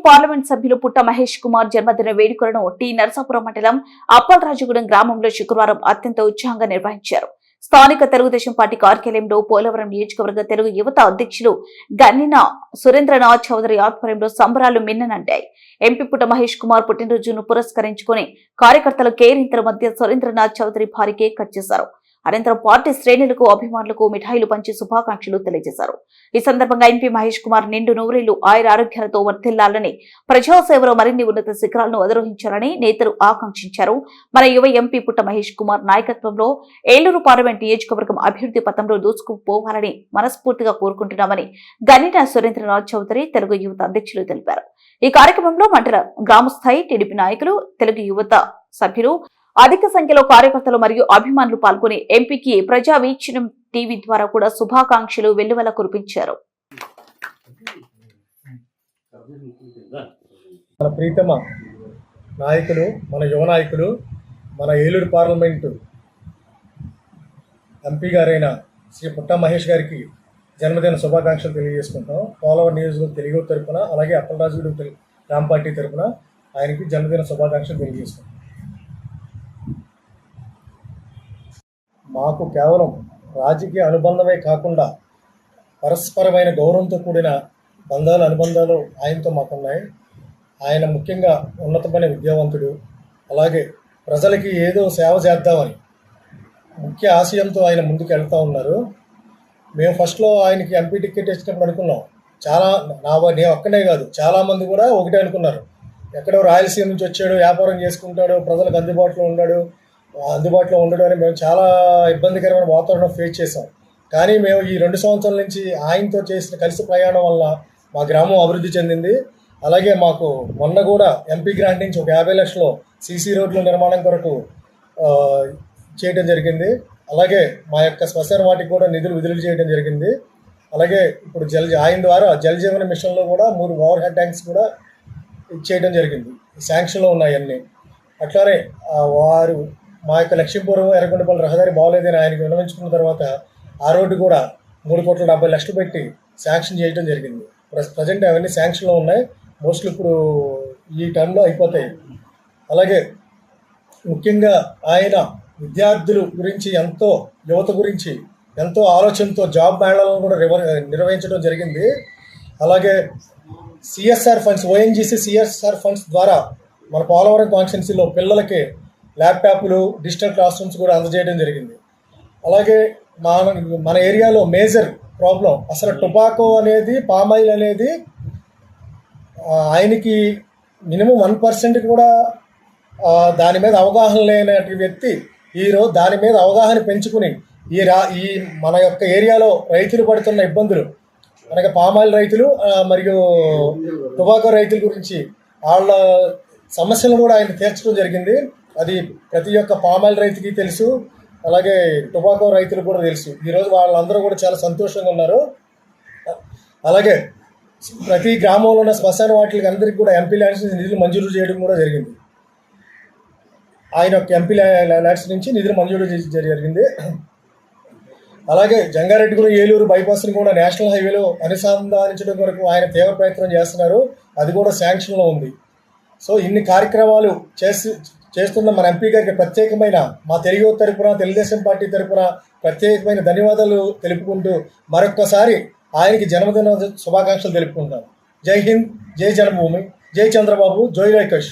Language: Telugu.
పార్లమెంట్ సభ్యులు పుట్ట మహేష్ కుమార్ జన్మదిన వేడుకలను టి నరసాపురం మండలం అప్పలరాజుగూడెం గ్రామంలో శుక్రవారం అత్యంత ఉత్సాహంగా నిర్వహించారు. స్థానిక తెలుగుదేశం పార్టీ కార్యాలయంలో పోలవరం నియోజకవర్గ తెలుగు యువత అధ్యక్షులు గన్నిన సురేంద్రనాథ్ చౌదరి ఆధ్వర్యంలో సంబరాలు మిన్ననంటాయి. ఎంపీ పుట్ట మహేష్ కుమార్ పుట్టినరోజును పురస్కరించుకుని కార్యకర్తలు కేరింతల మధ్య సురేంద్రనాథ్ చౌదరి భారీ కేక్ కట్ చేశారు. అనంతరం పార్టీ శ్రేణులకు అభిమానులకు మిఠాయిలు పంచి శుభాకాంక్షలు తెలియజేశారు. ఈ సందర్భంగా ఎంపీ మహేష్ కుమార్ నిండు నూరేళ్లు ఆయురారోగ్యాలతో వర్ధిల్లాలని, ప్రజాసేవలో మరిన్ని ఉన్నత శిఖరాలను అధిరోహించాలని నేతలు ఆకాంక్షించారు. మన యువ ఎంపీ పుట్ట మహేష్ కుమార్ నాయకత్వంలో ఏలూరు పార్లమెంట్ నియోజకవర్గం అభివృద్ధి పథంలో దూసుకుపోవాలని మనస్ఫూర్తిగా కోరుకుంటున్నామని గన్నిన సురేంద్రనాథ్ చౌదరి తెలుగు యువత అధ్యక్షులు తెలిపారు. ఈ కార్యక్రమంలో మండల గ్రామస్థాయి టీడీపీ నాయకులు, తెలుగు యువత సభ్యులు, అధిక సంఖ్యలో కార్యకర్తలు మరియు అభిమానులు పాల్గొని ఎంపీకి ప్రజా వీక్షణం టీవీ ద్వారా కూడా శుభాకాంక్షలు వెల్లువల కురిపించారు. మన ప్రీతమ నాయకులు, మన యువ నాయకులు, మన ఏలూరు పార్లమెంటు ఎంపీ గారైన శ్రీ పుట్ట మహేష్ గారికి జన్మదిన శుభాకాంక్షలు తెలియజేసుకుంటాం. పోలవరం నియోజకవర్గం తెలుగు తరపున, అలాగే అప్పలరాజుగూడెం గ్రామ పార్టీ తరపున ఆయనకి జన్మదిన శుభాకాంక్షలు తెలియజేసుకుంటాం. మాకు కేవలం రాజకీయ అనుబంధమే కాకుండా పరస్పరమైన గౌరవంతో కూడిన అనుబంధాలు ఆయనతో మాకున్నాయి. ఆయన ముఖ్యంగా ఉన్నతమైన విద్యావంతుడు, అలాగే ప్రజలకి ఏదో సేవ చేద్దామని ముఖ్య ఆశయంతో ఆయన ముందుకు వెళ్తూ ఉన్నారు. మేము ఫస్ట్లో ఆయనకి ఎంపీ టికెట్ ఇచ్చినప్పుడు అనుకున్నాం, నేను ఒక్కనే కాదు, చాలామంది కూడా ఒకటే అనుకున్నారు. ఎక్కడో రాయలసీమ నుంచి వచ్చాడు, వ్యాపారం చేసుకుంటాడు, ప్రజలకు అందుబాటులో ఉండడం అని మేము చాలా ఇబ్బందికరమైన వాతావరణం ఫేస్ చేసాం. కానీ మేము ఈ 2 సంవత్సరాల నుంచి ఆయనతో చేసిన కలిసి ప్రయాణం వల్ల మా గ్రామం అభివృద్ధి చెందింది. అలాగే మాకు మొన్న కూడా ఎంపీ గ్రాంట్ నుంచి ఒక 50 లక్షలు సీసీ రోడ్ల నిర్మాణం కొరకు చేయడం జరిగింది. అలాగే మా యొక్క శ్మశాన వాటికి కూడా నిధులు విడుదల చేయడం జరిగింది. అలాగే ఇప్పుడు ఆయన ద్వారా జల్ జీవన మిషన్లో కూడా 3 ఓవర్ హెడ్ ట్యాంక్స్ కూడా ఇచ్చేయడం జరిగింది. శాంక్షన్లో ఉన్నాయి అన్నీ. అట్లానే వారు మా యొక్క లక్ష్మీపురం ఎర్రగొండపల్లి రహదారి బాగోలేదని ఆయనకు విన్నవించుకున్న తర్వాత ఆ రోడ్డు కూడా 3,70,00,000 పెట్టి శాంక్షన్ చేయడం జరిగింది. ప్రజెంట్ అవన్నీ శాంక్షన్లో ఉన్నాయి. మోస్ట్లీ ఇప్పుడు ఈ టర్మ్లో అయిపోతాయి. అలాగే ముఖ్యంగా ఆయన విద్యార్థుల గురించి యువత గురించి ఎంతో ఆలోచనతో జాబ్ మేళాలను కూడా నిర్వహించడం జరిగింది. అలాగే CSR funds, ONGC CSR funds ద్వారా మన పోలవరం కాన్స్టిట్యున్సీలో పిల్లలకి ల్యాప్టాప్లు, డిజిటల్ క్లాస్ రూమ్స్ కూడా అందజేయడం జరిగింది. అలాగే మన ఏరియాలో మేజర్ ప్రాబ్లం అసలు టొబాకో అనేది, పామాయిల్ అనేది ఆయనకి మినిమం 1% కూడా దాని మీద అవగాహన లేనటువంటి వ్యక్తి ఈరోజు దాని మీద అవగాహన పెంచుకుని ఈ మన యొక్క ఏరియాలో రైతులు పడుతున్న ఇబ్బందులు, అనగా పామాయిల్ రైతులు మరియు టొబాకో రైతుల గురించి వాళ్ళ సమస్యలను కూడా ఆయన తీర్చడం జరిగింది. అది ప్రతి ఒక్క పామాయిల్ రైతుకి తెలుసు, అలాగే టొబాకో రైతులకు కూడా తెలుసు. ఈరోజు వాళ్ళందరూ కూడా చాలా సంతోషంగా ఉన్నారు. అలాగే ప్రతి గ్రామంలో ఉన్న శ్మశాన వాటికి అందరికీ కూడా ఎంపీ ల్యాండ్స్ నుంచి నిధులు మంజూరు చేయడం కూడా జరిగింది. ఆయన యొక్క ఎంపీ ల్యాండ్స్ నుంచి నిధులు మంజూరు జరిగింది. అలాగే జంగారెడ్డిగూడెం ఏలూరు బైపాస్ని కూడా నేషనల్ హైవేలో అనుసంధానించడం కొరకు ఆయన తీవ్ర ప్రయత్నం చేస్తున్నారు. అది కూడా శాంక్షన్లో ఉంది. సో ఇన్ని కార్యక్రమాలు చేస్తున్న మన ఎంపీ గారికి ప్రత్యేకమైన మా తెలుగు తరపున, తెలుగుదేశం పార్టీ తరపున ప్రత్యేకమైన ధన్యవాదాలు తెలుపుకుంటూ మరొక్కసారి ఆయనకి జన్మదిన శుభాకాంక్షలు తెలుపుకుంటాను. జై హింద్, జై జన్మభూమి, జై చంద్రబాబు, జై రాకేష్.